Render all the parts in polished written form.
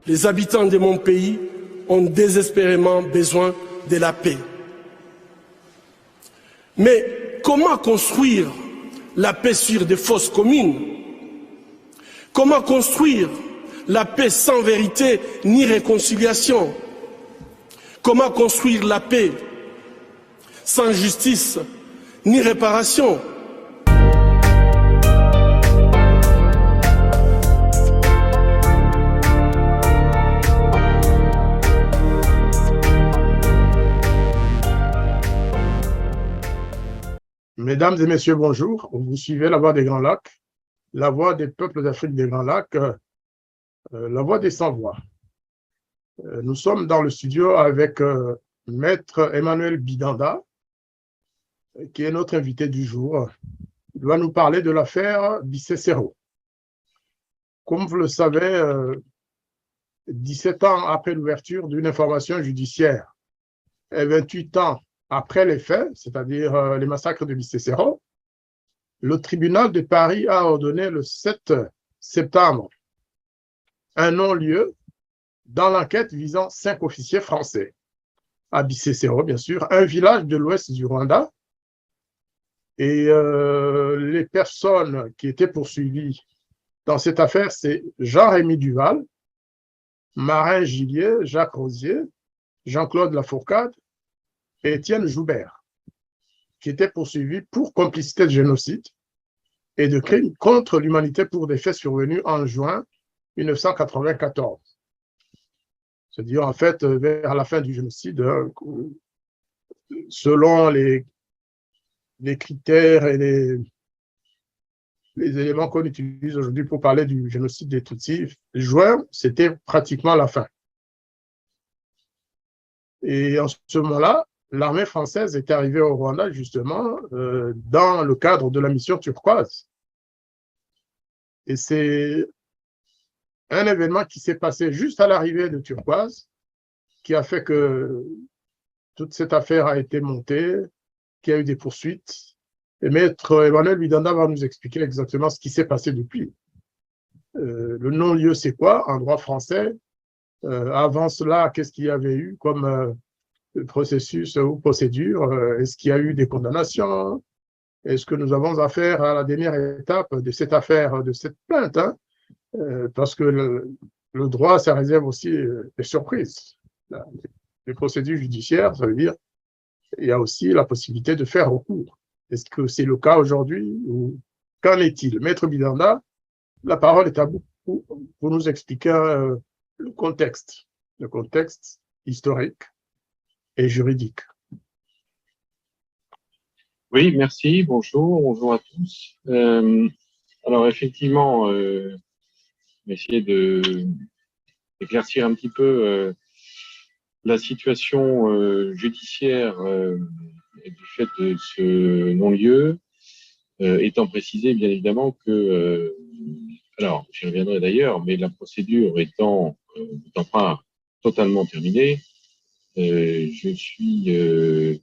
Les habitants de mon pays ont désespérément besoin de la paix. Mais comment construire la paix sur des fausses communes? Comment construire la paix sans vérité ni réconciliation? Comment construire la paix sans justice ni réparation? Mesdames et messieurs, bonjour. Vous suivez la voix des Grands Lacs, la voix des peuples d'Afrique des Grands Lacs, la voix des sans-voix. Nous sommes dans le studio avec Maître Emmanuel Bidanda, qui est notre invité du jour. Il va nous parler de l'affaire Bissé-Sero. Comme vous le savez, 17 ans après l'ouverture d'une information judiciaire et 28 ans après les faits, c'est-à-dire les massacres de Bissé-Sero, le tribunal de Paris a ordonné le 7 septembre un non-lieu dans l'enquête visant 5 officiers français à Bissé-Sero, bien sûr, un village de l'ouest du Rwanda. Et les personnes qui étaient poursuivies dans cette affaire, c'est Jean-Rémy Duval, Marin Gillier, Jacques Rosier, Jean-Claude Lafourcade et Étienne Joubert, qui étaient poursuivis pour complicité de génocide et de crimes contre l'humanité pour des faits survenus en juin 1994. C'est-à-dire, en fait, vers la fin du génocide, selon les critères et les éléments qu'on utilise aujourd'hui pour parler du génocide des Tutsis, juin, c'était pratiquement la fin. Et en ce moment-là, l'armée française est arrivée au Rwanda, justement, dans le cadre de la mission Turquoise. Et c'est un événement qui s'est passé juste à l'arrivée de Turquoise, qui a fait que toute cette affaire a été montée, qu'il y a eu des poursuites. Et Maître Emmanuel Bidanda va nous expliquer exactement ce qui s'est passé depuis. Le non-lieu, c'est quoi en droit français? Avant cela, qu'est-ce qu'il y avait eu comme processus ou procédure? Est-ce qu'il y a eu des condamnations? Est-ce que nous avons affaire à la dernière étape de cette affaire, de cette plainte, hein? Parce que le droit, ça réserve aussi des surprises. Les procédures judiciaires, ça veut dire qu'il y a aussi la possibilité de faire recours. Est-ce que c'est le cas aujourd'hui ou qu'en est-il? Maître Bidanda, la parole est à vous pour nous expliquer le contexte historique et juridique. Oui, merci, bonjour à tous. Alors effectivement, essayer d'éclaircir un petit peu la situation judiciaire du fait de ce non-lieu, étant précisé bien évidemment que, alors j'y reviendrai d'ailleurs, mais la procédure étant pas totalement terminée, je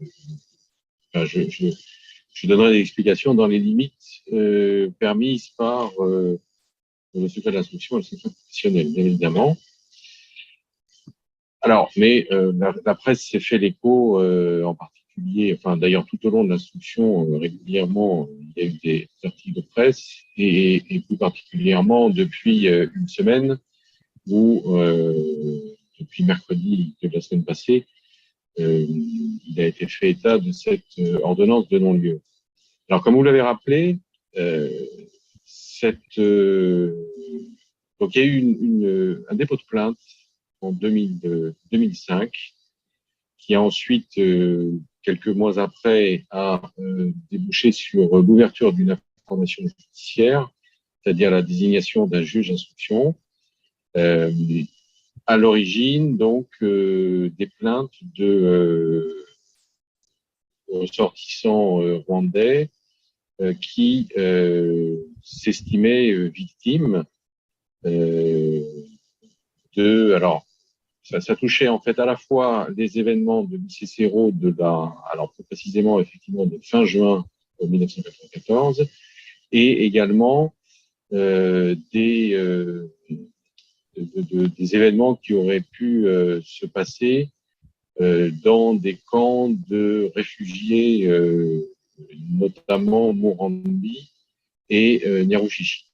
donnerai des explications dans les limites permises par le secret de l'instruction et le secret professionnel, bien évidemment. Alors, mais la presse s'est fait l'écho, en particulier, enfin d'ailleurs tout au long de l'instruction, régulièrement, il y a eu des articles de presse, et plus particulièrement depuis une semaine, où depuis mercredi de la semaine passée, il a été fait état de cette ordonnance de non-lieu. Alors, comme vous l'avez rappelé, donc il y a eu un dépôt de plainte en 2005, qui a ensuite, quelques mois après, a débouché sur l'ouverture d'une information judiciaire, c'est-à-dire la désignation d'un juge d'instruction. À l'origine, donc, des plaintes de ressortissants rwandais qui s'estimaient victimes alors, ça touchait en fait à la fois les événements de Bissé-Sero alors plus précisément effectivement de fin juin 1994, et également des des événements qui auraient pu se passer dans des camps de réfugiés, notamment Morandi et Nyarushishi.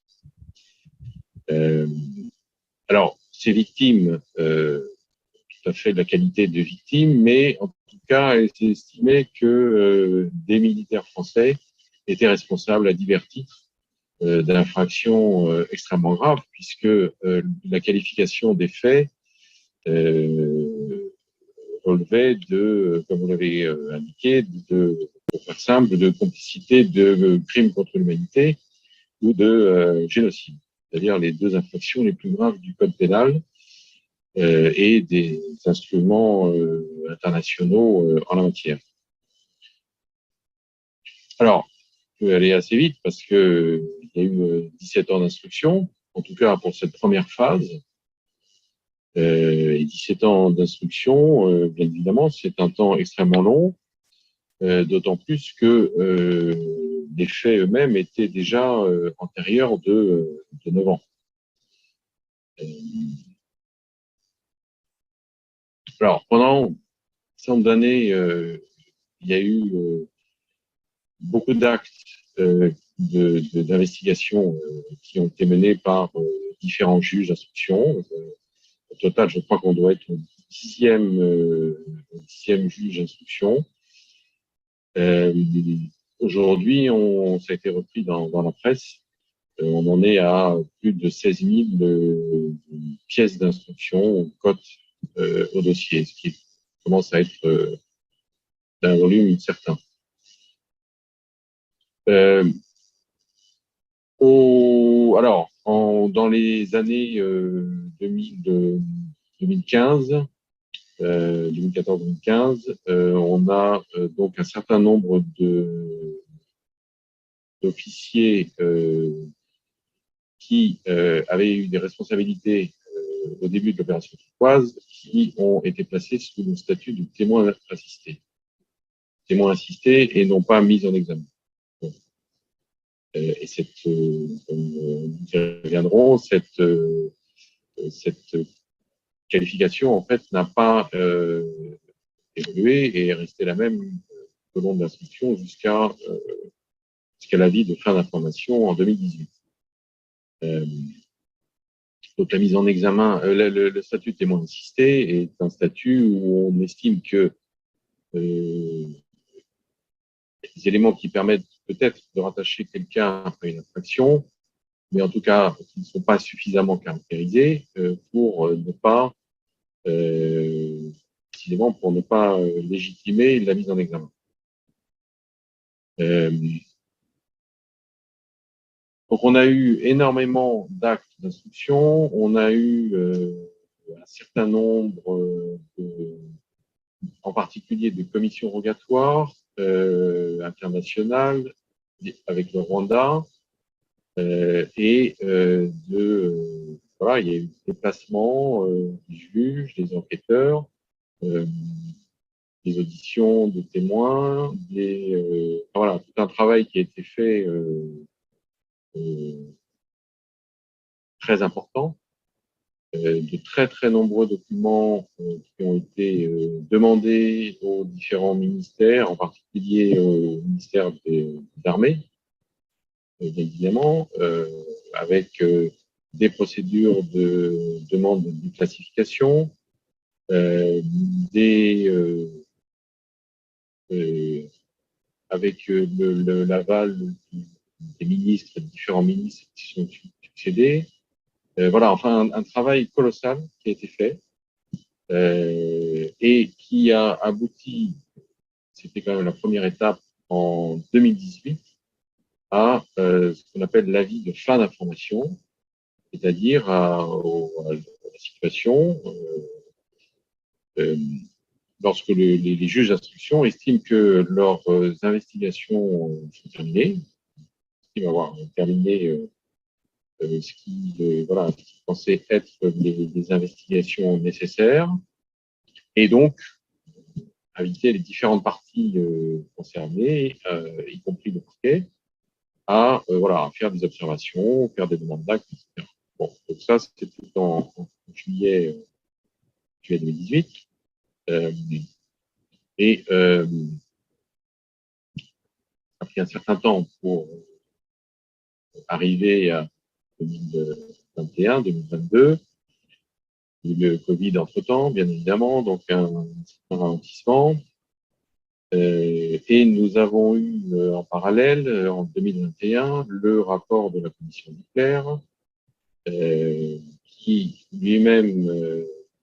Alors, ces victimes, tout à fait de la qualité de victimes, mais en tout cas, il s'est estimé que des militaires français étaient responsables à divers titres d'infractions extrêmement graves, puisque la qualification des faits relevait de, comme vous l'avez indiqué, pour faire simple, de complicité de crimes contre l'humanité ou de génocide, c'est-à-dire les deux infractions les plus graves du code pénal et des instruments internationaux en la matière. Alors, je vais aller assez vite parce qu'il y a eu 17 ans d'instruction, en tout cas pour cette première phase. Et 17 ans d'instruction, bien évidemment, c'est un temps extrêmement long, d'autant plus que les faits eux-mêmes étaient déjà antérieurs de 9 ans. Alors, pendant un certain nombre d'années, il y a eu beaucoup d'actes d'investigation qui ont été menés par différents juges d'instruction. Au total, je crois qu'on doit être au 10e juge d'instruction. Aujourd'hui, ça a été repris dans la presse. On en est à plus de 16 000 pièces d'instruction, cotes au dossier, ce qui commence à être d'un volume certain. Dans les années 2015, 2014-2015, on a donc un certain nombre d'officiers qui avaient eu des responsabilités au début de l'opération turquoise qui ont été placés sous le statut de témoin assisté. Témoin assisté et non pas mis en examen. Et comme nous y reviendrons, cette qualification, en fait, n'a pas évolué et est restée la même tout au long de l'instruction jusqu'à l'avis de fin d'information en 2018. Donc la mise en examen, le statut de témoin assisté est un statut où on estime que les éléments qui permettent peut-être de rattacher quelqu'un à une infraction, mais en tout cas qui ne sont pas suffisamment caractérisés pour ne pas précisément pour ne pas légitimer la mise en examen. Donc on a eu énormément d'actes d'instruction, on a eu un certain nombre en particulier de commissions rogatoires internationales avec le Rwanda et voilà, il y a eu des déplacements des juges, des enquêteurs, des auditions de témoins, voilà, tout un travail qui a été fait très important, de très très nombreux documents qui ont été demandés aux différents ministères, en particulier au ministère des Armées, bien évidemment, avec des procédures de demande de classification, avec l'aval des ministres, différents ministres qui sont succédés. Voilà, enfin, un travail colossal qui a été fait et qui a abouti, c'était quand même la première étape en 2018, à ce qu'on appelle l'avis de fin d'information, c'est-à-dire à la situation lorsque les juges d'instruction estiment que leurs investigations sont terminées, ils vont avoir terminé ce qui pensait être les investigations nécessaires, et donc inviter les différentes parties concernées, y compris le parquet, à faire des observations, faire des demandes d'actes, etc. Bon, donc ça, c'était en juillet 2018. Et ça a pris un certain temps pour arriver à 2021, 2022. Il y a eu le Covid entre-temps, bien évidemment, donc un certain ralentissement. Et nous avons eu en parallèle, en 2021, le rapport de la commission Duclerc, qui lui-même,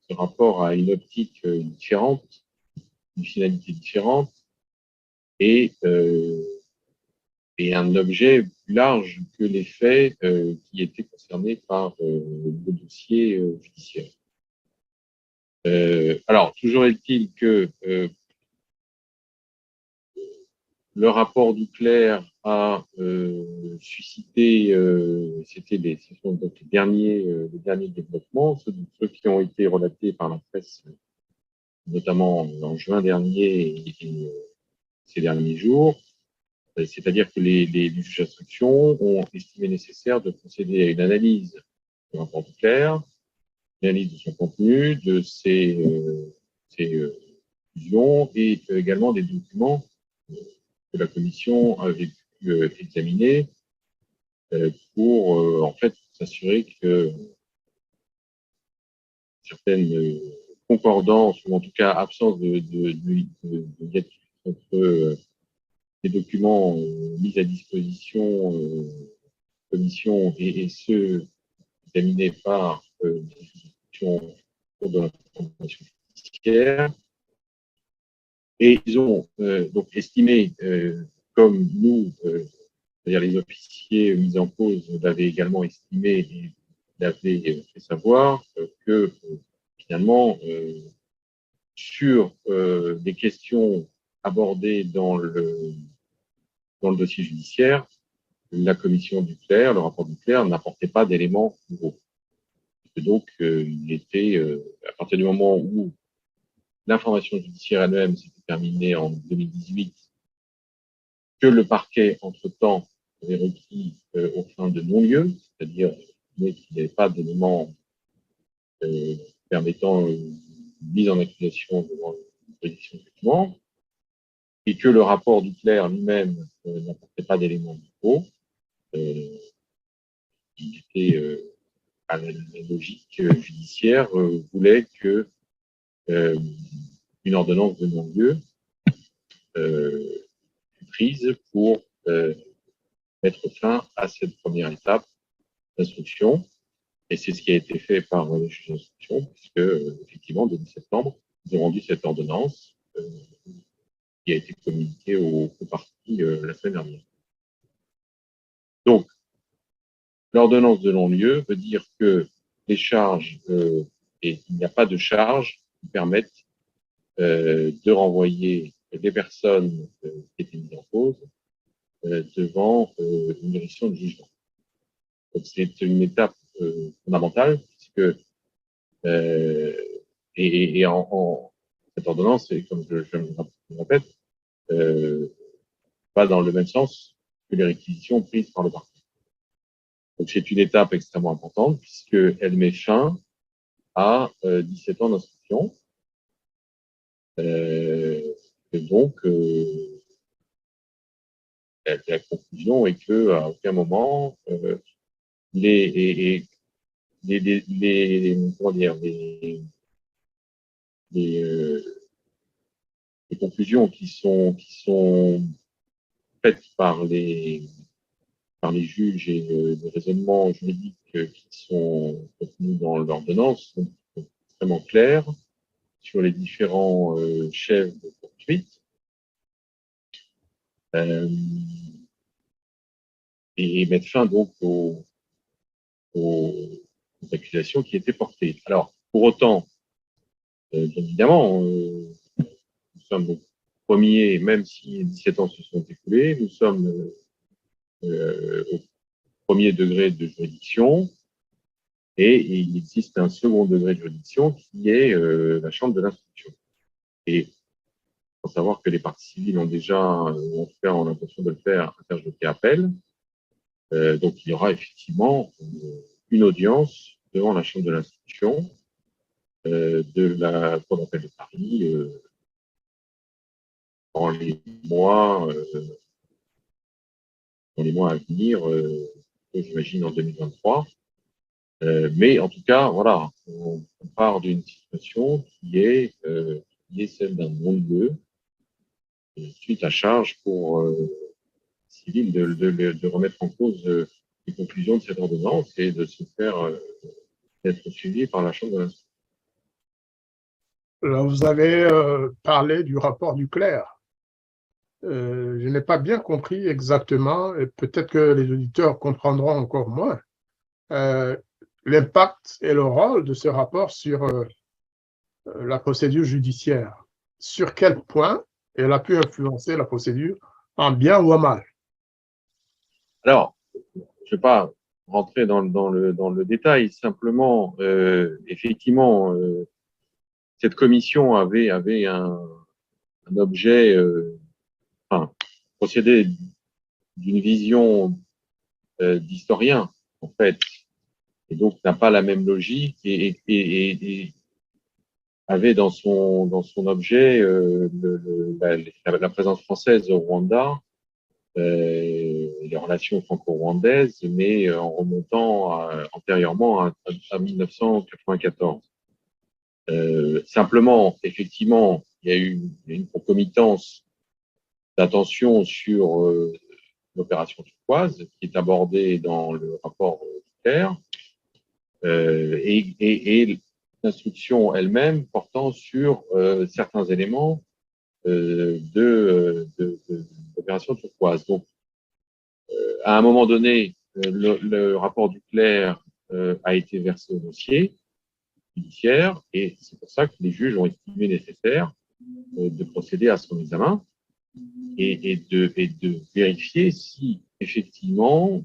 ce rapport a une optique différente, une finalité différente, et un objet plus large que les faits qui étaient concernés par le dossier judiciaire. Alors, toujours est-il que le rapport Duclerc a suscité, ce sont donc les derniers développements, ceux qui ont été relatés par la presse, notamment en juin dernier et ces derniers jours. C'est-à-dire que les juges d'instruction ont estimé nécessaire de procéder à une analyse du rapport Duclerc, une analyse de son contenu, de ses conclusions et également des documents que la commission avait pu examiner pour en fait s'assurer que certaines concordances ou en tout cas absence de hiatus entre les documents mis à disposition commission et ceux examinés par l'institution pour de l'information judiciaire. Et ils ont donc estimé, comme nous, c'est-à-dire les officiers mis en cause l'avaient également estimé et l'avaient fait savoir que finalement, sur des questions abordées dans le dossier judiciaire, la commission Duclerc, le rapport Duclerc n'apportait pas d'éléments nouveaux. Et donc, il était, à partir du moment où l'information judiciaire elle-même s'était terminée en 2018, que le parquet, entre-temps, avait requis aux fins de non-lieu, c'est-à-dire qu'il n'y avait pas d'éléments permettant une mise en accusation devant une juridiction de jugement, et que le rapport Duclerc lui-même n'apportait pas d'éléments nouveaux. Il était à la logique judiciaire voulait que une ordonnance de non-lieu fût prise pour mettre fin à cette première étape d'instruction. Et c'est ce qui a été fait par les juges d'instruction, puisque effectivement, début septembre, ils ont rendu cette ordonnance qui a été communiquée aux parties la semaine dernière. Donc, l'ordonnance de non-lieu veut dire que les charges, et il n'y a pas de charges qui permettent de renvoyer les personnes qui étaient mises en cause devant une juridiction de jugement. Donc, c'est une étape fondamentale, puisque cette ordonnance, et comme je me répète, va dans le même sens que les réquisitions prises par le parquet. Donc, c'est une étape extrêmement importante, puisqu'elle met fin à 17 ans d'instruction. Et donc, la conclusion est qu'à aucun moment, les conclusions qui sont faites par les juges et les raisonnements juridiques qui sont contenus dans l'ordonnance sont extrêmement clairs sur les différents chefs de poursuite et mettre fin donc aux accusations qui étaient portées. Alors, pour autant, bien évidemment, nous sommes au premier, même si 17 ans se sont écoulés, nous sommes au premier degré de juridiction et il existe un second degré de juridiction qui est la chambre de l'instruction. Et il faut savoir que les parties civiles ont déjà, ou en tout cas ont l'intention de le faire, interjeté appel. Donc il y aura effectivement une audience devant la Chambre de l'instruction de la Cour d'appel de Paris dans les mois à venir, j'imagine en 2023. Mais en tout cas, voilà, on part d'une situation qui est celle d'un non-lieu, suite à charge pour civil de remettre en cause les conclusions de cette ordonnance et de se faire être suivi par la Chambre de l'instruction. Là, vous avez parlé du rapport du clerc. Je n'ai pas bien compris exactement, et peut-être que les auditeurs comprendront encore moins, l'impact et le rôle de ce rapport sur la procédure judiciaire. Sur quel point elle a pu influencer la procédure, en bien ou en mal? Alors, je ne vais pas rentrer dans le détail, simplement, effectivement, cette commission avait un objet, enfin, procédé d'une vision d'historien, en fait, et donc n'a pas la même logique et avait dans son objet la présence française au Rwanda, les relations franco-rwandaises, mais en remontant antérieurement à 1994. Simplement, effectivement, il y a eu une concomitance d'attention sur l'opération turquoise qui est abordée dans le rapport Clair et l'instruction elle-même portant sur certains éléments de l'opération turquoise. Donc, à un moment donné, le rapport du clerc a été versé au dossier judiciaire et c'est pour ça que les juges ont estimé nécessaire de procéder à son examen et de vérifier si effectivement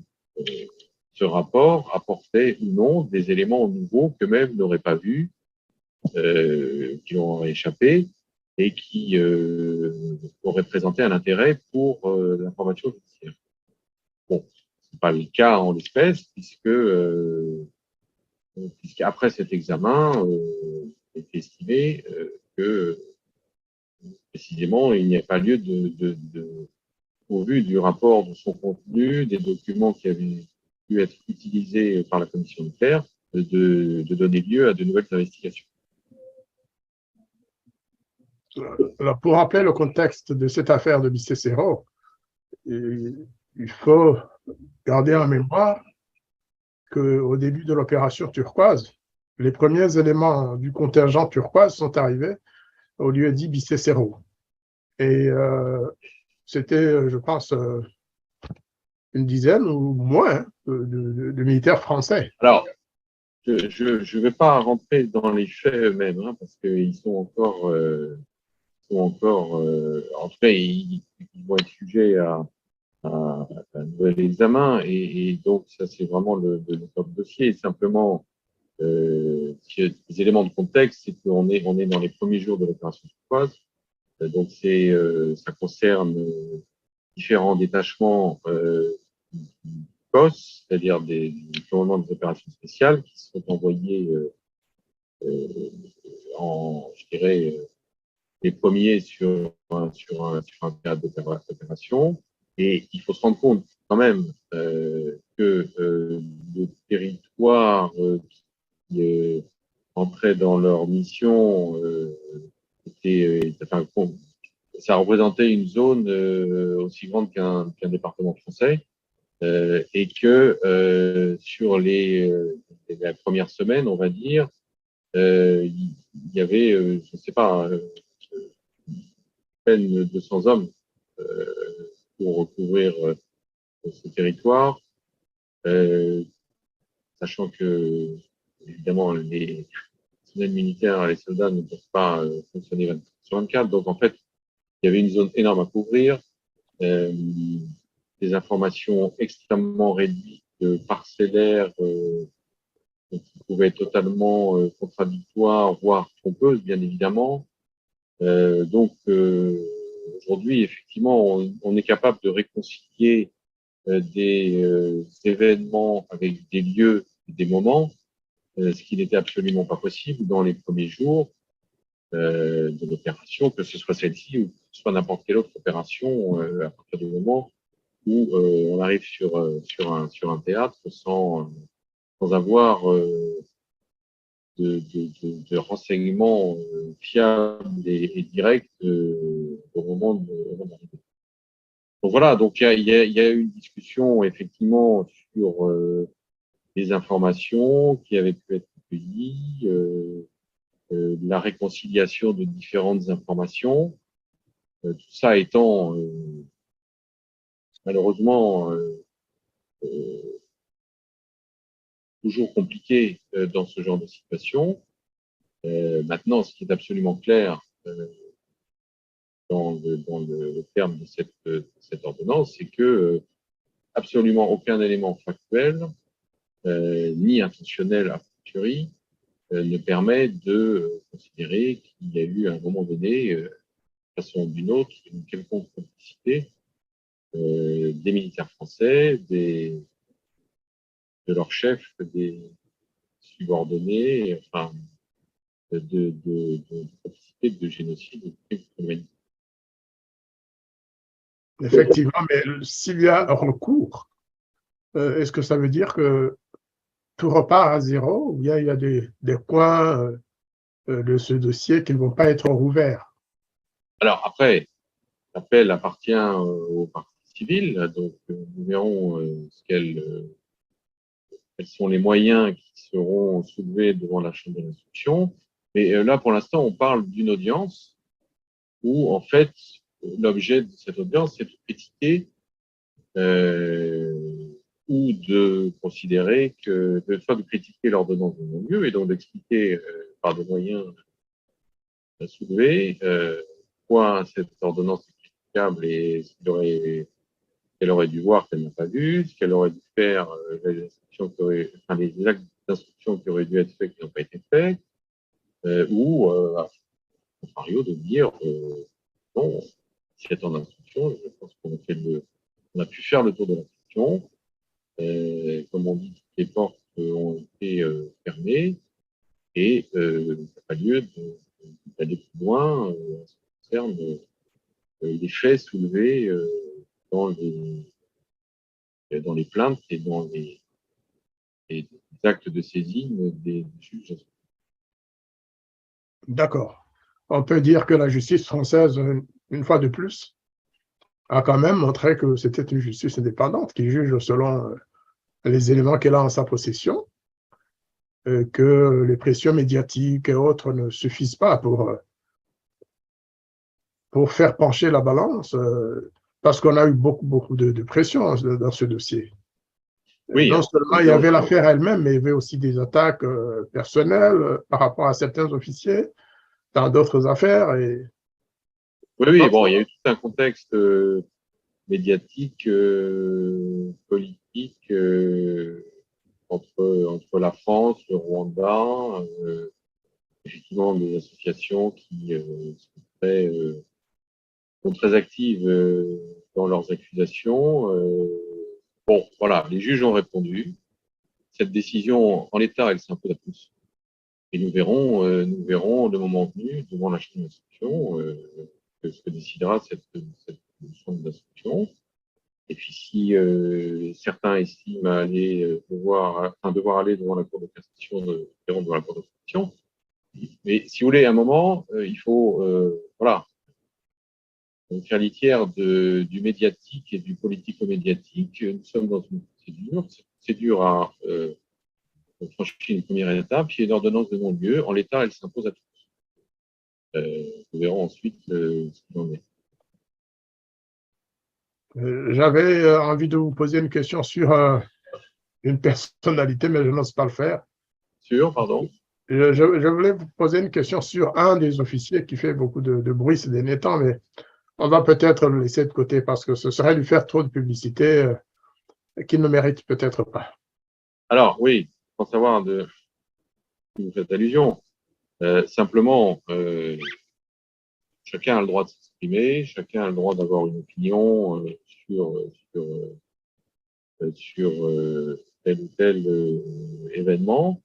ce rapport apportait ou non des éléments nouveaux qu'eux-mêmes n'auraient pas vus, qui leur auraient échappé et qui auraient présenté un intérêt pour l'information judiciaire. Bon, ce n'est pas le cas en l'espèce, puisqu'après cet examen, il est estimé que précisément, il n'y a pas lieu au vu du rapport, de son contenu, des documents qui avaient pu être utilisés par la commission de Clair, de donner lieu à de nouvelles investigations. Alors, pour rappeler le contexte de cette affaire de Bicécero, il faut garder en mémoire qu'au début de l'opération turquoise, les premiers éléments du contingent turquoise sont arrivés au lieu dit Bicécero. Et c'était, je pense, une dizaine ou moins de militaires français. Alors, je vais pas rentrer dans les faits eux-mêmes, hein, parce qu'ils sont encore, en tout cas, ils vont être sujets à un nouvel examen, et donc ça c'est vraiment le top dossier. Simplement, les éléments de contexte, c'est qu'on est dans les premiers jours de l'opération turquoise, donc ça concerne différents détachements COS, c'est-à-dire des commandements des opérations spéciales qui sont envoyés je dirais, les premiers sur un théâtre d'opération. Et il faut se rendre compte quand même que le territoire qui entrait dans leur mission ça représentait une zone aussi grande qu'un département français. Et que sur la première semaine, on va dire, il y avait, je ne sais pas, à peine 200 hommes pour recouvrir ce territoire, sachant que, évidemment, les personnels militaires et les soldats ne peuvent pas fonctionner 24/24. Donc, en fait, il y avait une zone énorme à couvrir, des informations extrêmement réduites, parcellaires, qui pouvaient être totalement contradictoires, voire trompeuses, bien évidemment. Donc, aujourd'hui, effectivement, on est capable de réconcilier des événements avec des lieux des moments, ce qui n'était absolument pas possible dans les premiers jours de l'opération, que ce soit celle-ci ou que ce soit n'importe quelle autre opération, à partir du moment où on arrive sur un théâtre sans avoir de renseignements fiables et directs au moment d'arriver. Donc voilà, donc il y a eu une discussion effectivement sur les informations qui avaient pu être recueillies, la réconciliation de différentes informations, tout ça étant malheureusement toujours compliqué dans ce genre de situation. Maintenant, ce qui est absolument clair dans le terme de cette ordonnance, c'est que absolument aucun élément factuel ni intentionnel a fortiori ne permet de considérer qu'il y a eu à un moment donné, de façon ou d'une autre, une quelconque complicité des militaires français, de leurs chefs, des subordonnés, enfin, de complicité, de génocide, de crimes contre l'humanité. Effectivement, mais s'il y a recours, est-ce que ça veut dire que tout repart à zéro ou il y a des coins de ce dossier qui ne vont pas être rouverts? Alors après, l'appel appartient aux parties civiles, donc nous verrons quels sont les moyens qui seront soulevés devant la Chambre d'instruction. Mais là, pour l'instant, on parle d'une audience où, en fait, l'objet de cette audience, c'est de critiquer ou de considérer que, soit de critiquer l'ordonnance de non-lieu et donc d'expliquer par des moyens soulevés pourquoi cette ordonnance est critiquable et qu'elle aurait dû voir qu'elle n'a pas vu, ce qu'elle aurait dû faire, les instructions les actes d'instruction qui auraient dû être faits qui n'ont pas été faits, ou à contrario de dire non, s'il y a tant d'instructions, je pense qu'on a pu faire le tour de l'instruction. Comme on dit, toutes les portes ont été fermées et il n'y a pas lieu d'aller plus loin en ce qui concerne les faits soulevés dans les plaintes et dans les actes de saisine des juges. D'accord. On peut dire que la justice française, une fois de plus, a quand même montré que c'était une justice indépendante qui juge selon les éléments qu'elle a en sa possession, que les pressions médiatiques et autres ne suffisent pas pour faire pencher la balance, parce qu'on a eu beaucoup de pression dans ce dossier. Oui, non seulement il y avait l'affaire elle-même, mais il y avait aussi des attaques personnelles par rapport à certains officiers dans d'autres affaires. oui, bon, il y a eu tout un contexte médiatique, politique entre la France, le Rwanda, effectivement des associations qui sont très actives dans leurs accusations. Bon, voilà, les juges ont répondu. Cette décision, en l'état, elle s'impose à tous. Et nous verrons le moment venu, devant la Chambre d'instruction, ce que décidera cette Chambre d'instruction. Et puis, si certains estiment devoir aller devant la Cour de cassation, devant la Cour de cassation. Mais si vous voulez, à un moment, il faut voilà, faire litière du médiatique et du politico-médiatique. Nous sommes dans une procédure. Cette procédure a franchi une première étape, qui est une ordonnance de non-lieu. En l'état, elle s'impose à tous. Nous verrons ensuite ce qu'il en est. J'avais envie de vous poser une question sur une personnalité, mais je n'ose pas le faire. Pardon? Je voulais vous poser une question sur un des officiers qui fait beaucoup de bruit ces derniers temps, mais on va peut-être le laisser de côté parce que ce serait lui faire trop de publicité qu'il ne mérite peut-être pas. Alors, oui, sans savoir de qui vous faites allusion, simplement, chacun a le droit de s'exprimer, chacun a le droit d'avoir une opinion sur tel ou tel événement.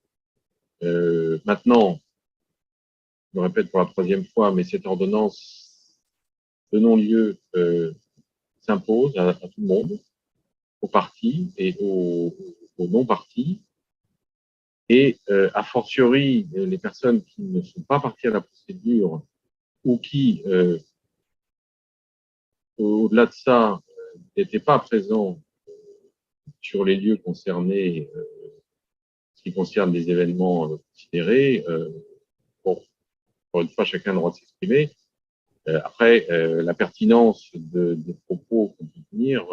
Maintenant, je me répète pour la troisième fois, mais cette ordonnance de non-lieu s'impose à tout le monde, aux partis et aux non-partis, et a fortiori les personnes qui ne sont pas parties à la procédure ou qui, au-delà de ça, n'étaient pas présents sur les lieux concernés, ce qui concerne les événements considérés. Bon, encore une fois, chacun a le droit de s'exprimer. Après, la pertinence des propos qu'on peut tenir,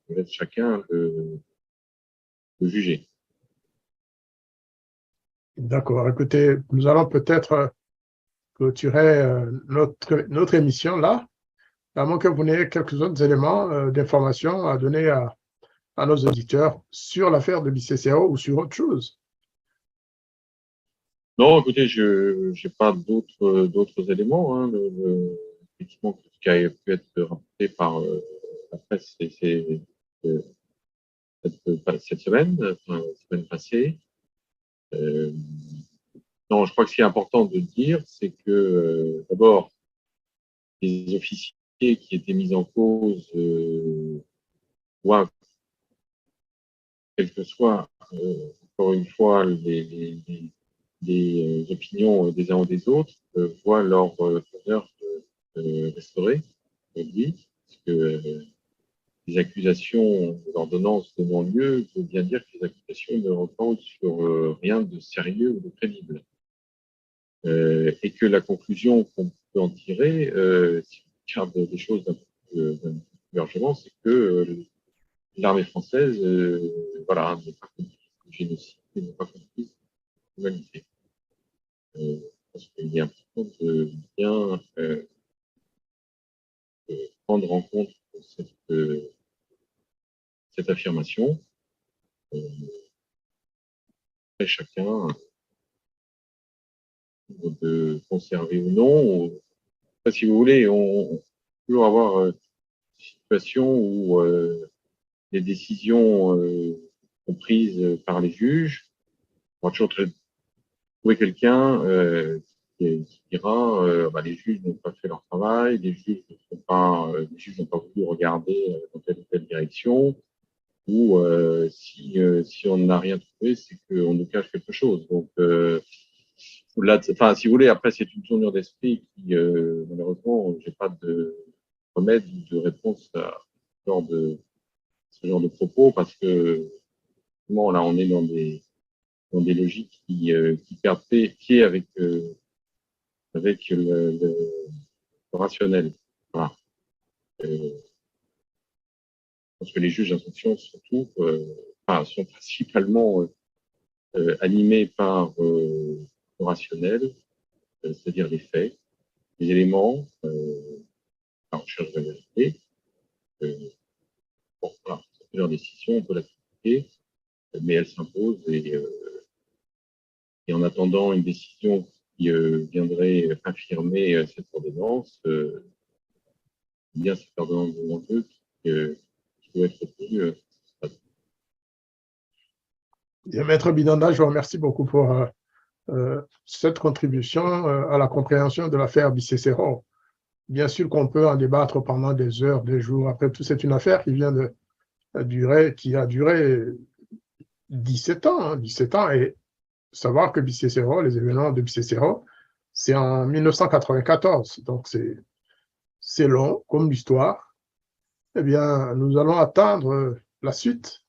je laisse chacun le juger. D'accord. Écoutez, nous allons peut-être clôturer notre émission là, à moins que vous n'ayez quelques autres éléments d'information à donner à nos auditeurs sur l'affaire de BCCO ou sur autre chose. Non, écoutez, je n'ai pas d'autres éléments. Hein. Effectivement, ce qui a pu être rapporté par la presse cette semaine, la semaine passée. Non, je crois que ce qui est important de dire, c'est que d'abord, les officiers qui étaient mis en cause doivent, quelles que soient, encore une fois, les opinions des uns ou des autres, voient leur honneur restaurée aujourd'hui, parce que les accusations de l'ordonnance de non-lieu veut bien dire que les accusations ne reposent sur rien de sérieux ou de crédible. Et que la conclusion qu'on peut en tirer, si on regarde les choses d'un peu plus largement, c'est que l'armée française voilà, n'est pas complice du génocide, n'est pas complice de l'humanité. Je pense qu'il est important de bien prendre en compte cette affirmation. Après, chacun de conserver ou non. Enfin, si vous voulez, on peut toujours avoir une situation où les décisions sont prises par les juges. On va toujours trouver quelqu'un qui dira les juges n'ont pas fait leur travail, les juges n'ont pas voulu regarder dans telle ou telle direction, ou si on n'a rien trouvé, c'est qu'on nous cache quelque chose. Donc, si vous voulez, après, c'est une tournure d'esprit qui, malheureusement, j'ai pas de remède ou de réponse à ce genre de propos, parce que, bon, là, on est dans des logiques qui perdent pied avec le rationnel. Voilà. Je pense que les juges d'instruction, surtout, sont principalement animés par le rationnel, c'est-à-dire les faits, les éléments, la recherche de la vérité. Bon, voilà, c'est leur décision, on peut la critiquer, mais elle s'impose et en attendant une décision qui viendrait infirmer cette ordonnance, bien cette ordonnance de non-lieu qui doit être retenue. Maître Bidanda, je vous remercie beaucoup pour cette contribution à la compréhension de l'affaire BCCO. Bien sûr qu'on peut en débattre pendant des heures, des jours. Après tout, c'est une affaire qui a duré 17 ans, hein, 17 ans, et savoir que BCCO, les événements de BCCO, c'est en 1994, donc c'est long comme l'histoire. Eh bien, nous allons attendre la suite.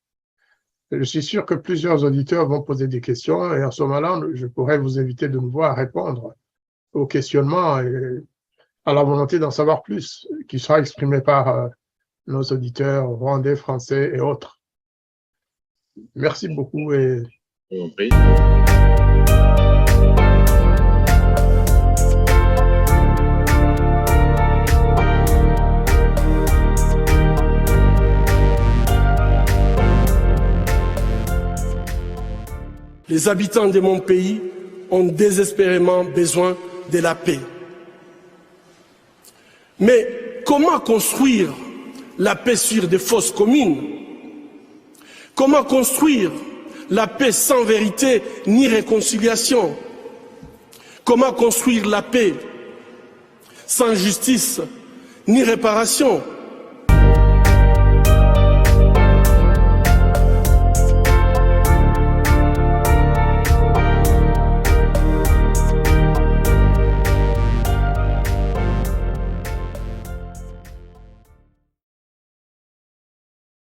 Je suis sûr que plusieurs auditeurs vont poser des questions, et en ce moment-là, je pourrais vous inviter de nouveau à répondre aux questionnements et à la volonté d'en savoir plus, qui sera exprimée par nos auditeurs rwandais, français et autres. Merci beaucoup et les habitants de mon pays ont désespérément besoin de la paix. Mais comment construire la paix sur des fausses communes? Comment construire la paix sans vérité ni réconciliation? Comment construire la paix sans justice ni réparation?